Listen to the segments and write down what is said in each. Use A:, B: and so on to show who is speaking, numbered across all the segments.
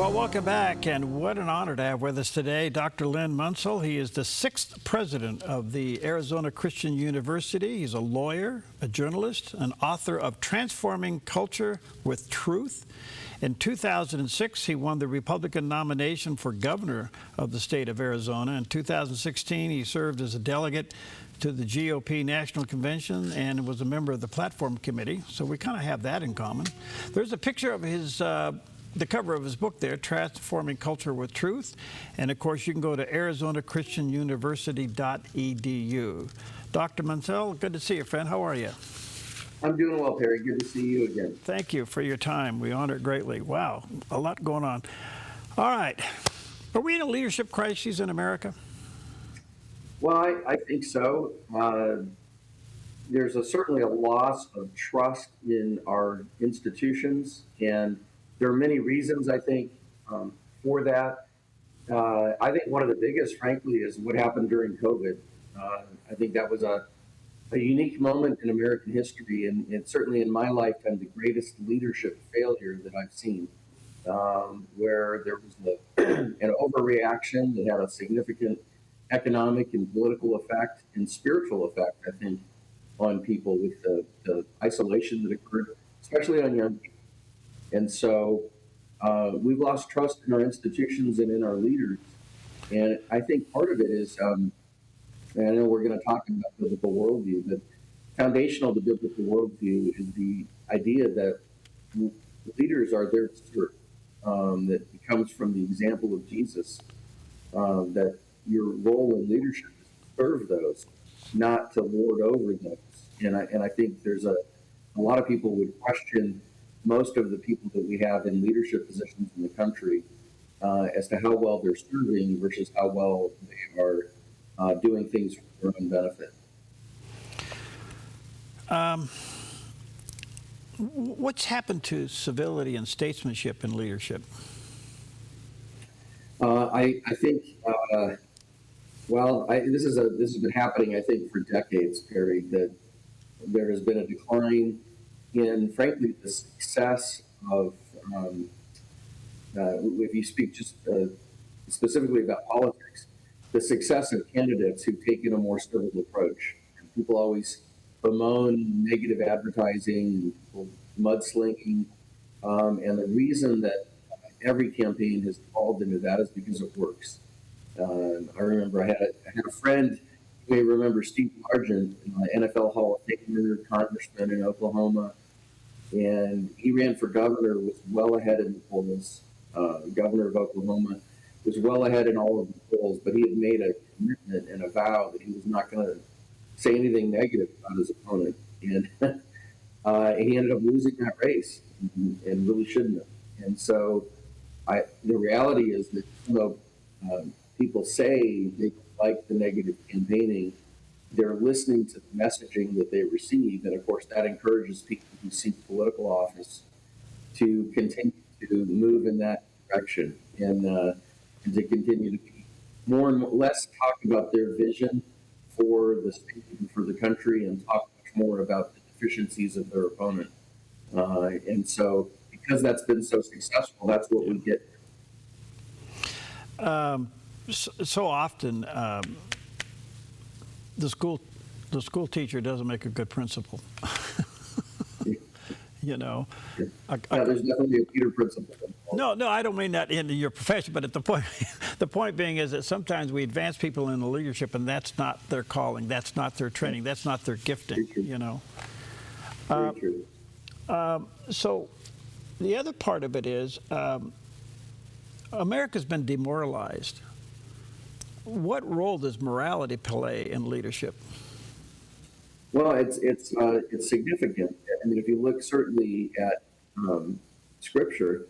A: Well, welcome back, and what an honor to have with us today Dr. Len Munsil. He is the 6th president of the Arizona Christian University. He's a lawyer, a journalist, an author of Transforming Culture with Truth. In 2006, he won the Republican nomination for governor of the state of Arizona. In 2016, he served as a delegate to the GOP National Convention and was a member of the Platform Committee. So we kind of have that in common. There's a picture of his the cover of his book there, Transforming Culture with Truth. And, of course, you can go to ArizonaChristianUniversity.edu. Dr. Munsil, good to see you, friend. How are you?
B: I'm doing well, Perry. Good to see you again.
A: Thank you for your time. We honor it greatly. Wow, a lot going on. All right. Are we in a leadership crisis in America?
B: Well, I think so. There's certainly a loss of trust in our institutions, and there are many reasons, I think, for that. I think one of the biggest, frankly, is what happened during COVID. I think that was a unique moment in American history, and certainly in my lifetime, the greatest leadership failure that I've seen, where there was an overreaction that had a significant economic and political effect and spiritual effect, I think, on people with the isolation that occurred, especially on young people. And so we've lost trust in our institutions and in our leaders. And I think part of it is, and I know we're going to talk about biblical worldview, but foundational to biblical worldview is the idea that leaders are there to serve. That comes from the example of Jesus, that your role in leadership is to serve those, not to lord over those. And I think there's a lot of people would question most of the people that we have in leadership positions in the country as to how well they're serving versus how well they are doing things for their own benefit.
A: What's happened to civility and statesmanship in leadership?
B: I think, this has been happening, I think, for decades, Perry, that there has been a decline in, frankly, the success of, if you speak just specifically about politics, the success of candidates who've taken a more civil approach. And people always bemoan negative advertising, people mudslinging, and the reason that every campaign has evolved into that is because it works. I remember I had a friend, you may remember Steve Largent, NFL Hall of Famer, congressman in Oklahoma, and he ran for governor, was well ahead in the polls. Governor of Oklahoma was well ahead in all of the polls, but he had made a commitment and a vow that he was not going to say anything negative about his opponent. And he ended up losing that race and really shouldn't have. And so the reality is that, people say they don't like the negative campaigning, they're listening to the messaging that they receive. And of course, that encourages people who seek political office to continue to move in that direction and to continue to be more and less talk about their vision for the state and for the country and talk much more about the deficiencies of their opponent. And so because that's been so successful, that's what we get.
A: So often, the school teacher doesn't make a good principal. You know,
B: there's definitely a Peter principle.
A: No, I don't mean that in your profession, but at the point being is that sometimes we advance people in the leadership, and that's not their calling, that's not their training, that's not their gifting. You know.
B: Very true.
A: So, the other part of it is, America's been demoralized. What role does morality play in leadership?
B: Well, it's significant. I mean, if you look certainly at Scripture,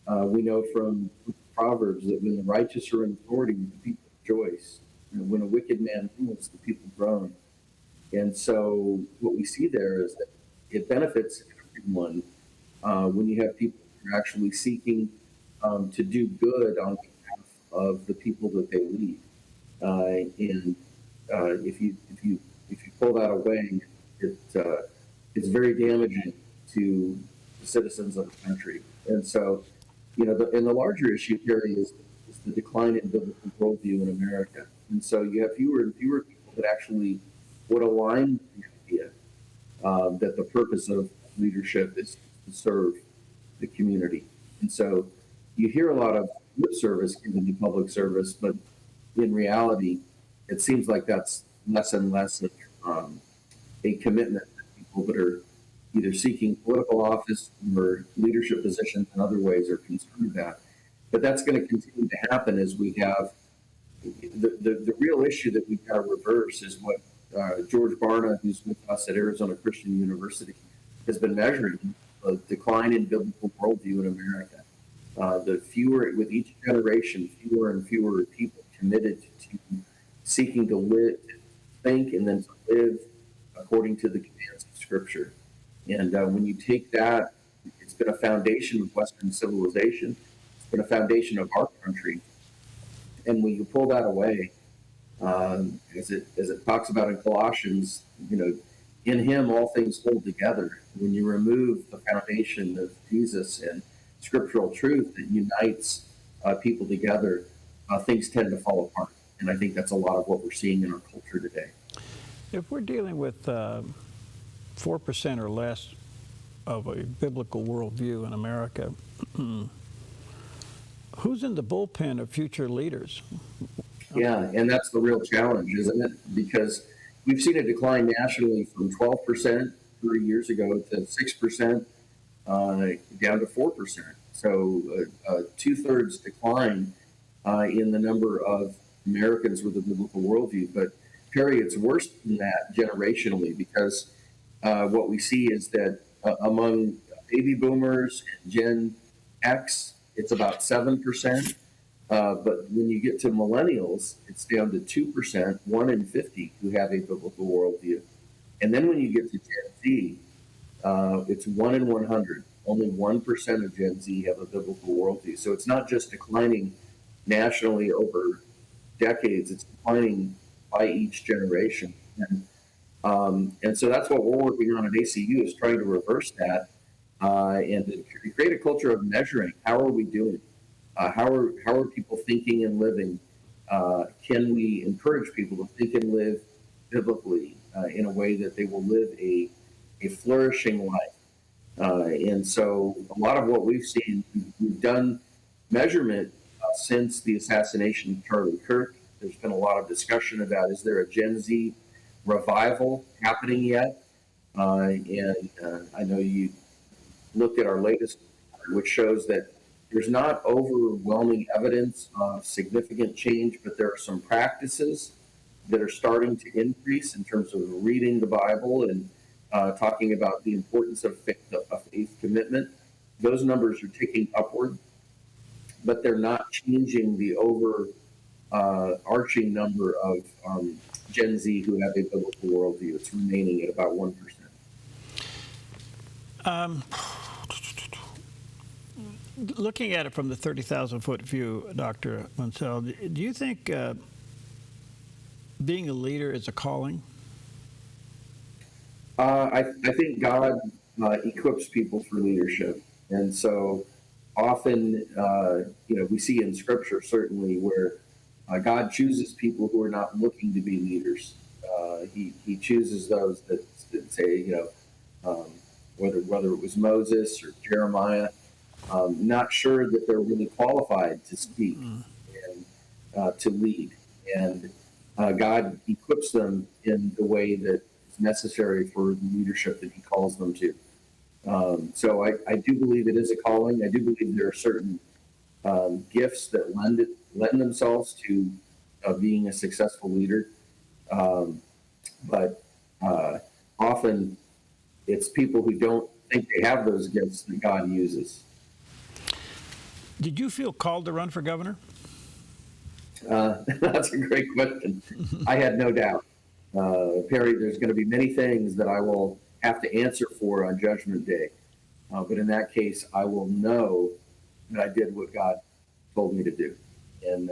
B: we know from Proverbs that when the righteous are in authority, the people rejoice. And when a wicked man rules, the people groan. And so what we see there is that it benefits everyone when you have people who are actually seeking to do good on behalf of the people that they lead. And if you pull that away, it's very damaging to the citizens of the country. And so and the larger issue here is the decline in biblical worldview in America. And so you have fewer and fewer people that actually would align with the idea that the purpose of leadership is to serve the community. And so you hear a lot of lip service given to public service, but in reality, it seems like that's less and less of a commitment that people that are either seeking political office or leadership positions in other ways are concerned about. But that's going to continue to happen as we have the real issue that we've got to reverse is what George Barna, who's with us at Arizona Christian University, has been measuring a decline in biblical worldview in America. The fewer, with each generation, fewer and fewer people committed to seeking to live, think, and then to live according to the commands of Scripture. And when you take that, it's been a foundation of Western civilization. It's been a foundation of our country. And when you pull that away, as it talks about in Colossians, in Him all things hold together. When you remove the foundation of Jesus and scriptural truth that unites people together, things tend to fall apart. And I think that's a lot of what we're seeing in our culture today.
A: If we're dealing with 4% or less of a biblical worldview in America, who's in the bullpen of future leaders?
B: Yeah, and that's the real challenge, isn't it? Because we've seen a decline nationally from 12% 30 years ago to 6%, down to 4%. So a two-thirds decline in the number of Americans with a biblical worldview. But Perry, it's worse than that generationally, because what we see is that among baby boomers and Gen X, it's about 7%. But when you get to millennials, it's down to 2%, 1 in 50 who have a biblical worldview. And then when you get to Gen Z, it's 1 in 100. Only 1% of Gen Z have a biblical worldview. So it's not just declining nationally over decades, it's declining by each generation. And so that's what we're working on at ACU, is trying to reverse that and to create a culture of measuring. How are we doing? How are people thinking and living? Can we encourage people to think and live biblically in a way that they will live a flourishing life? And so a lot of what we've seen, we've done measurement since the assassination of Charlie Kirk. There's been a lot of discussion about, is there a Gen Z revival happening yet? And I know you looked at our latest, which shows that there's not overwhelming evidence of significant change, but there are some practices that are starting to increase in terms of reading the Bible and talking about the importance of faith commitment. Those numbers are ticking upward, but they're not changing the overarching number of Gen Z who have a biblical worldview. It's remaining at about 1%.
A: Looking at it from the 30,000-foot view, Dr. Munsil, do you think being a leader is a calling?
B: I think God equips people for leadership. And so often, we see in Scripture certainly where God chooses people who are not looking to be leaders. He chooses those that say, whether it was Moses or Jeremiah, not sure that they're really qualified to speak and to lead. And God equips them in the way that is necessary for the leadership that He calls them to. So I do believe it is a calling. I do believe there are certain gifts that lend themselves to being a successful leader. But often it's people who don't think they have those gifts that God uses.
A: Did you feel called to run for governor?
B: That's a great question. I had no doubt. Perry, there's going to be many things that I will have to answer for on Judgment Day. But in that case, I will know that I did what God told me to do. And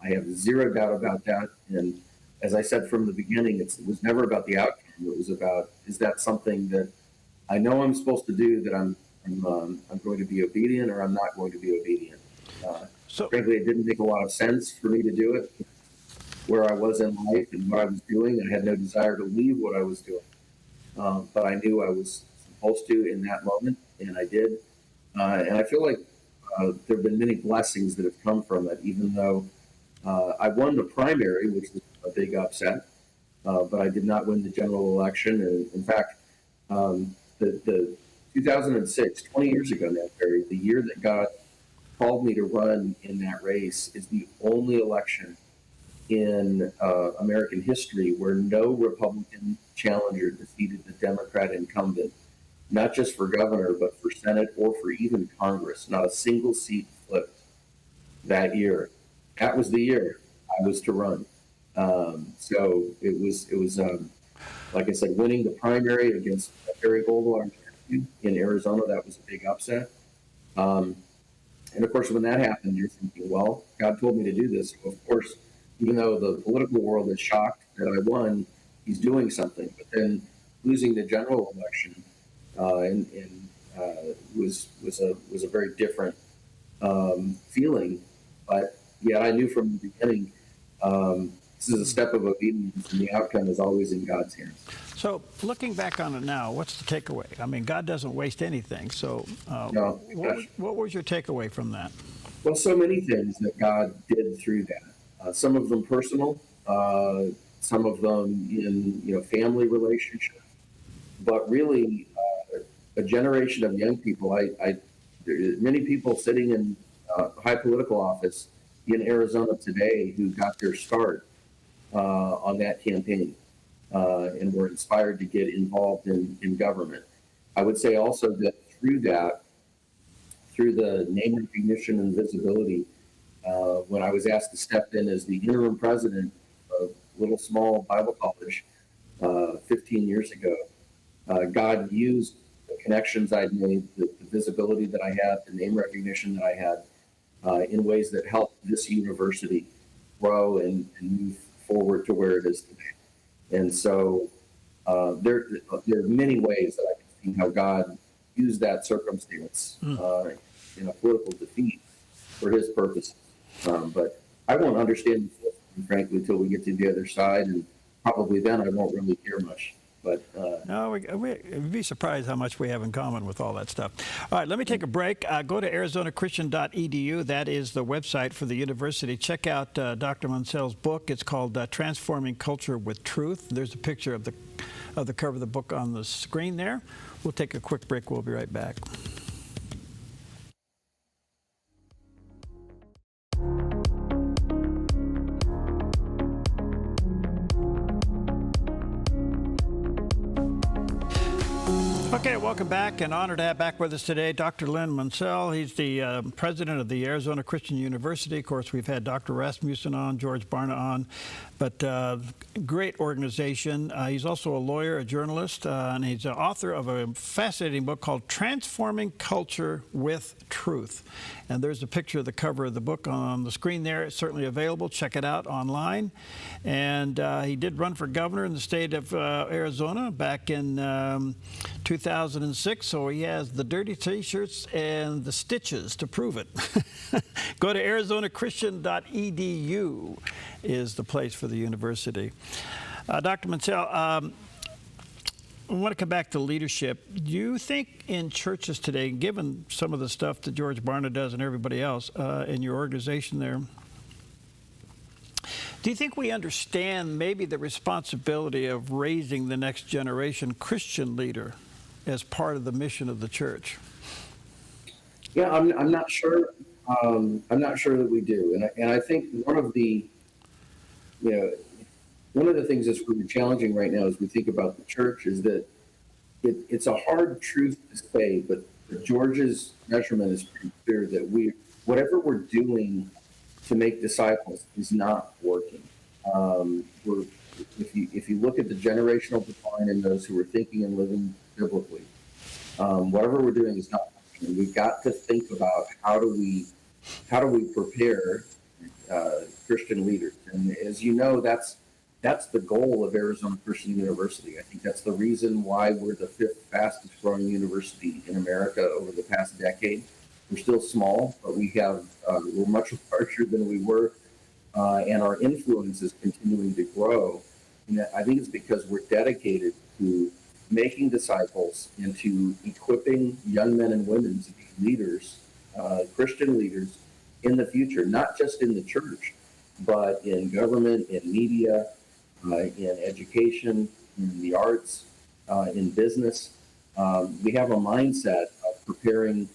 B: I have zero doubt about that. And as I said from the beginning, it was never about the outcome. It was about, is that something that I know I'm supposed to do, that I'm I'm going to be obedient or I'm not going to be obedient.
A: So,
B: Frankly, it didn't make a lot of sense for me to do it. Where I was in life and what I was doing, I had no desire to leave what I was doing. But I knew I was supposed to in that moment, and I did. And I feel like there have been many blessings that have come from it, even though I won the primary, which was a big upset, but I did not win the general election. And in fact, the 2006, 20 years ago now, Barry, the year that God called me to run in that race, is the only election in American history where no Republican challenger defeated the Democrat incumbent, not just for governor, but for Senate or for even Congress. Not a single seat flipped that year. That was the year I was to run. So it was like I said, winning the primary against Barry Goldwater in Arizona. That was a big upset. And of course, when that happened, you're thinking, well, God told me to do this. So of course, even though the political world is shocked that I won, he's doing something. But then losing the general election was a very different feeling. But yeah, I knew from the beginning this is a step of obedience, and the outcome is always in God's hands.
A: so looking back on it now, what's the takeaway? I mean, God doesn't waste anything. So
B: No,
A: what was your takeaway from that?
B: well, so many things that God did through that. Some of them personal, some of them in family relationships, but really a generation of young people. There are many people sitting in high political office in Arizona today who got their start on that campaign and were inspired to get involved in government. I would say also that through the name recognition and visibility, when I was asked to step in as the interim president of Little Small Bible College 15 years ago, God used the connections I'd made, the visibility that I had, the name recognition that I had, in ways that helped this university grow and move forward to where it is today. And so there are many ways that I can see how God used that circumstance in a political defeat for his purposes. But I won't understand, frankly, until we get to the other side, and probably then I won't really care much. But
A: No, we'd be surprised how much we have in common with all that stuff. All right, let me take a break. Go to ArizonaChristian.edu. That is the website for the university. Check out Dr. Munsil's book. It's called Transforming Culture with Truth. There's a picture of the cover of the book on the screen there. We'll take a quick break. We'll be right back. Okay, welcome back, and honored to have back with us today Dr. Len Munsil. He's the president of the Arizona Christian University. Of course, we've had Dr. Rasmussen on, George Barna on, but great organization. He's also a lawyer, a journalist, and he's the author of a fascinating book called Transforming Culture with Truth. And there's a picture of the cover of the book on the screen there. It's certainly available. Check it out online. And he did run for governor in the state of Arizona back in 2006, so he has the dirty T-shirts and the stitches to prove it. Go to ArizonaChristian.edu is the place for the university. Dr. Munsil, I want to come back to leadership. Do you think in churches today, given some of the stuff that George Barna does and everybody else in your organization there, do you think we understand maybe the responsibility of raising the next generation Christian leader as part of the mission of the church?
B: Yeah, I'm not sure. I'm not sure that we do, and I think one of the things that's really challenging right now as we think about the church is that it's a hard truth to say, but George's measurement is pretty clear that whatever we're doing to make disciples is not working. If you look at the generational decline in those who are thinking and living biblically, whatever we're doing is not working. We've got to think about how do we prepare Christian leaders, and as you know, that's that's the goal of Arizona Christian University. I think that's the reason why we're the 5th fastest growing university in America over the past decade. We're still small, but we're much larger than we were, and our influence is continuing to grow. And I think it's because we're dedicated to making disciples and to equipping young men and women to be leaders, Christian leaders in the future, not just in the church, but in government, in media, in education, in the arts, in business. We have a mindset of preparing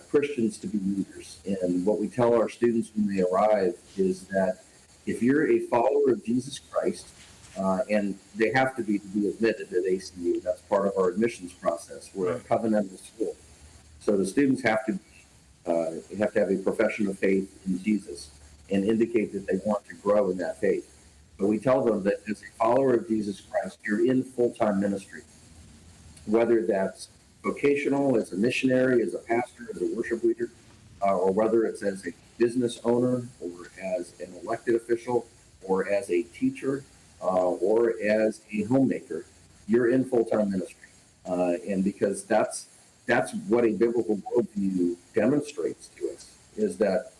B: Christians to be leaders. And what we tell our students when they arrive is that if you're a follower of Jesus Christ, and they have to be admitted at ACU, that's part of our admissions process. We're a covenantal school. So the students have to have a profession of faith in Jesus and indicate that they want to grow in that faith. But we tell them that as a follower of Jesus Christ, you're in full-time ministry, whether that's vocational, as a missionary, as a pastor, as a worship leader, or whether it's as a business owner or as an elected official or as a teacher or as a homemaker, you're in full-time ministry. And because that's what a biblical worldview demonstrates to us, is that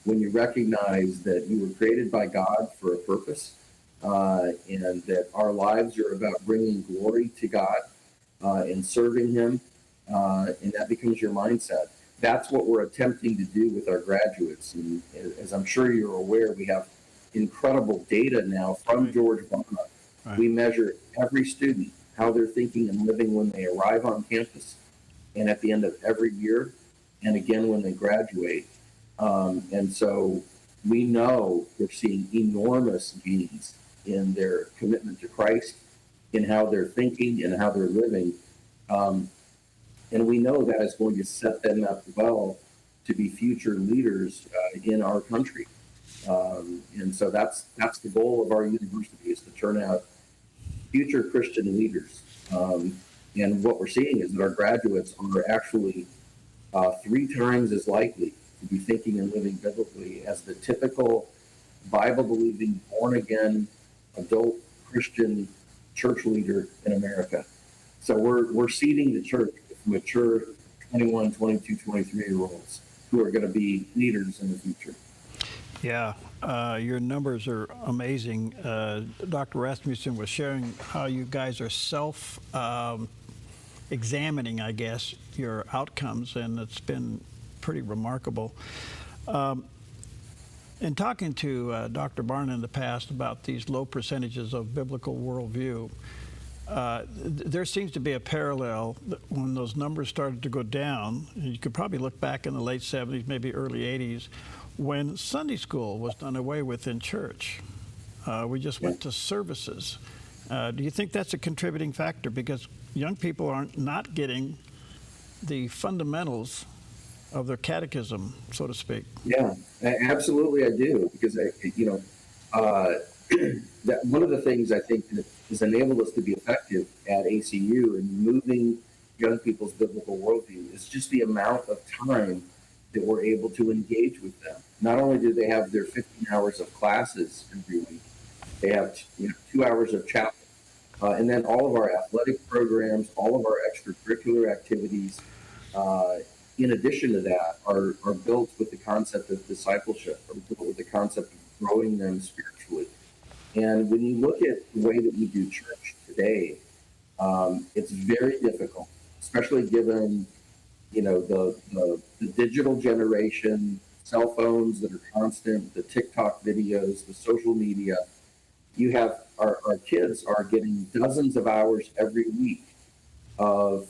B: when you recognize that you were created by God for a purpose, and that our lives are about bringing glory to God and serving Him, and that becomes your mindset. That's what we're attempting to do with our graduates. And as I'm sure you're aware, we have incredible data now from George Barna. We measure every student, how they're thinking and living when they arrive on campus, and at the end of every year, and again when they graduate. And so we know we're seeing enormous gains in their commitment to Christ, in how they're thinking and how they're living. And we know that is going to set them up well to be future leaders in our country. And so that's the goal of our university, is to turn out future Christian leaders. And what we're seeing is that our graduates are actually 3 times as likely to be thinking and living biblically as the typical Bible-believing, born-again, adult Christian church leader in America. So we're seeding the church with mature 21, 22, 23-year-olds who are going to be leaders in the future.
A: Yeah, your numbers are amazing. Dr. Rasmussen was sharing how you guys are self-examining, I guess, your outcomes, and it's been pretty remarkable. In talking to Dr. Barna in the past about these low percentages of biblical worldview, there seems to be a parallel when those numbers started to go down. You could probably look back in the late 70s, maybe early 80s, when Sunday school was done away with in church. We just went to services. Do you think that's a contributing factor? Because young people are not getting the fundamentals of their catechism, so to speak.
B: Yeah, absolutely I do. Because, that one of the things I think that has enabled us to be effective at ACU in moving young people's biblical worldview is just the amount of time that we're able to engage with them. Not only do they have their 15 hours of classes every week, they have 2 hours of chapel, and then all of our athletic programs, all of our extracurricular activities, in addition to that, are built with the concept of discipleship, or built with the concept of growing them spiritually. And when you look at the way that we do church today, it's very difficult, especially given the digital generation, cell phones that are constant, the TikTok videos, the social media. You have our kids are getting dozens of hours every week of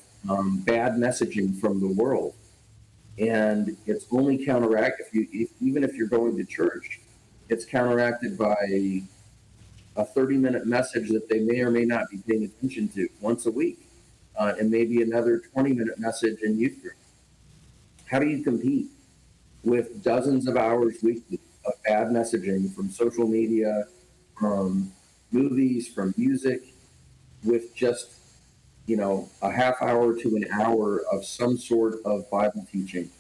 B: bad messaging from the world, and it's only counteracted even if you're going to church, it's counteracted by a 30-minute message that they may or may not be paying attention to once a week, and maybe another 20-minute message in youth group. How do you compete with dozens of hours weekly of bad messaging from social media, from movies, from music, with just a half hour to an hour of some sort of Bible teaching?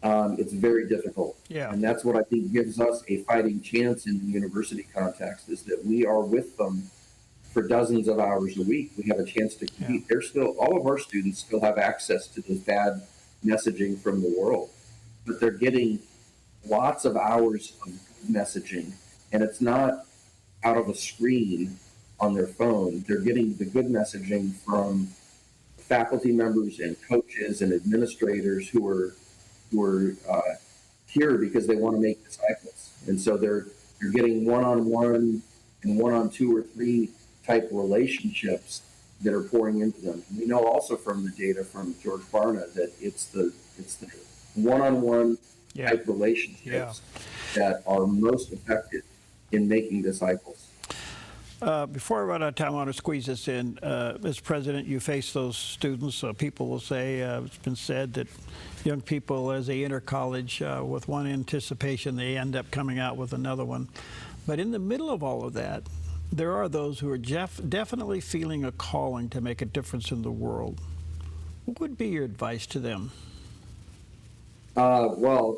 B: it's very difficult.
A: Yeah.
B: And that's what I think gives us a fighting chance in the university context, is that we are with them for dozens of hours a week. We have a chance to compete. They're still, all of our students still have access to this bad messaging from the world, but they're getting lots of hours of messaging, and it's not out of a screen on their phone. They're getting the good messaging from faculty members and coaches and administrators who are here because they want to make disciples. And so they're getting one-on-one and one-on-two or three type relationships that are pouring into them. And we know also from the data from George Barna that it's the one-on-one type relationships that are most effective in making disciples.
A: Before I run out of time, I want to squeeze this in. As president, you face those students. People will say, it's been said that young people, as they enter college with one anticipation, they end up coming out with another one. But in the middle of all of that, there are those who are definitely feeling a calling to make a difference in the world. What would be your advice to them?
B: Well,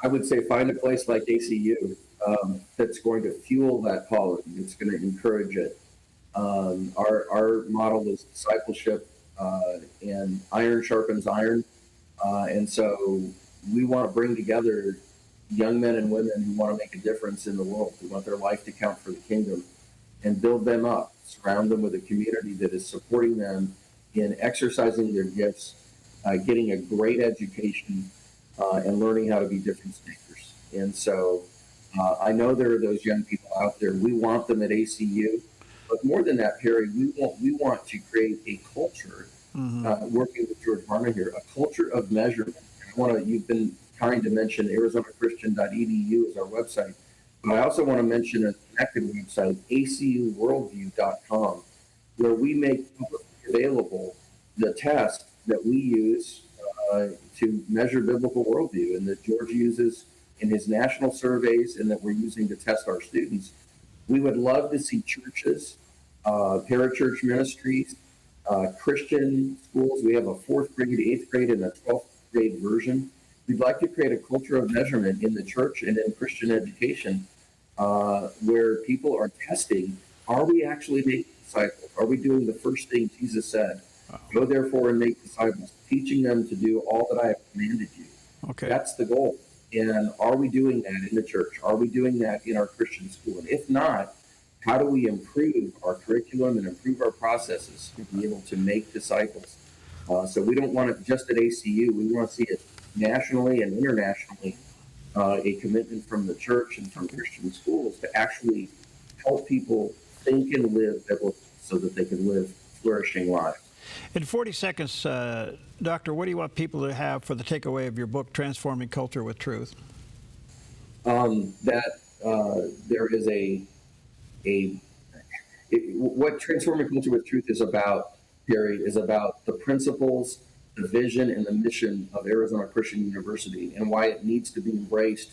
B: I would say find a place like ACU that's going to fuel that calling. It's going to encourage it. Our model is discipleship, and iron sharpens iron. And so we want to bring together young men and women who want to make a difference in the world, who want their life to count for the kingdom, and build them up, surround them with a community that is supporting them in exercising their gifts, getting a great education, and learning how to be difference makers. And so I know there are those young people out there. We want them at ACU. But more than that, Perry, we want to create a culture, working with George Barna here, a culture of measurement. You've been kind to mention ArizonaChristian.edu as our website. But I also want to mention a connected website, acuworldview.com, where we make publicly available the test that we use to measure biblical worldview, and that George uses in his national surveys, and that we're using to test our students. We would love to see churches, parachurch ministries, Christian schools. We have a 4th grade, 8th grade, and a 12th grade version. We'd like to create a culture of measurement in the church and in Christian education, where people are testing, are we actually making disciples? Are we doing the first thing Jesus said? Go therefore and make disciples, teaching them to do all that I have commanded you.
A: Okay.
B: That's the goal. And are we doing that in the church? Are we doing that in our Christian school? And if not, how do we improve our curriculum and improve our processes to be able to make disciples? So we don't want it just at ACU. We want to see it nationally and internationally, a commitment from the church and from Christian schools to actually help people think and live biblically so that they can live flourishing lives.
A: In 40 seconds, Doctor, what do you want people to have for the takeaway of your book, Transforming Culture with Truth?
B: There is what Transforming Culture with Truth is about, Perry, is about the principles, the vision, and the mission of Arizona Christian University, and why it needs to be embraced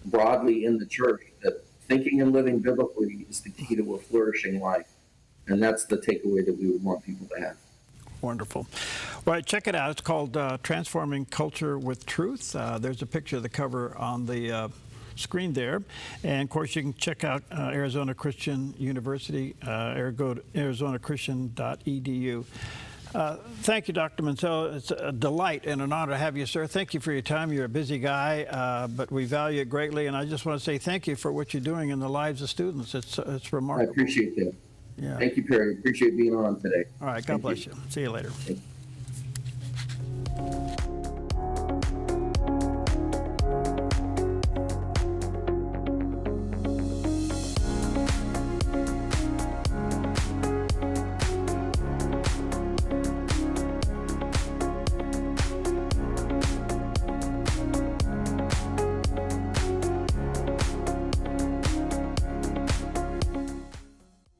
B: broadly in the church, that thinking and living biblically is the key to a flourishing life. And that's the takeaway that we would want people to have.
A: Wonderful. Well, check it out. It's called Transforming Culture with Truth. There's a picture of the cover on the screen there. And, of course, you can check out Arizona Christian University, go to ArizonaChristian.edu. Thank you, Dr. Munsil. It's a delight and an honor to have you, sir. Thank you for your time. You're a busy guy, but we value it greatly. And I just want to say thank you for what you're doing in the lives of students. It's remarkable.
B: I appreciate that.
A: Yeah.
B: Thank you, Perry. Appreciate being on today.
A: All right. God bless you. See you later.
B: Thank you.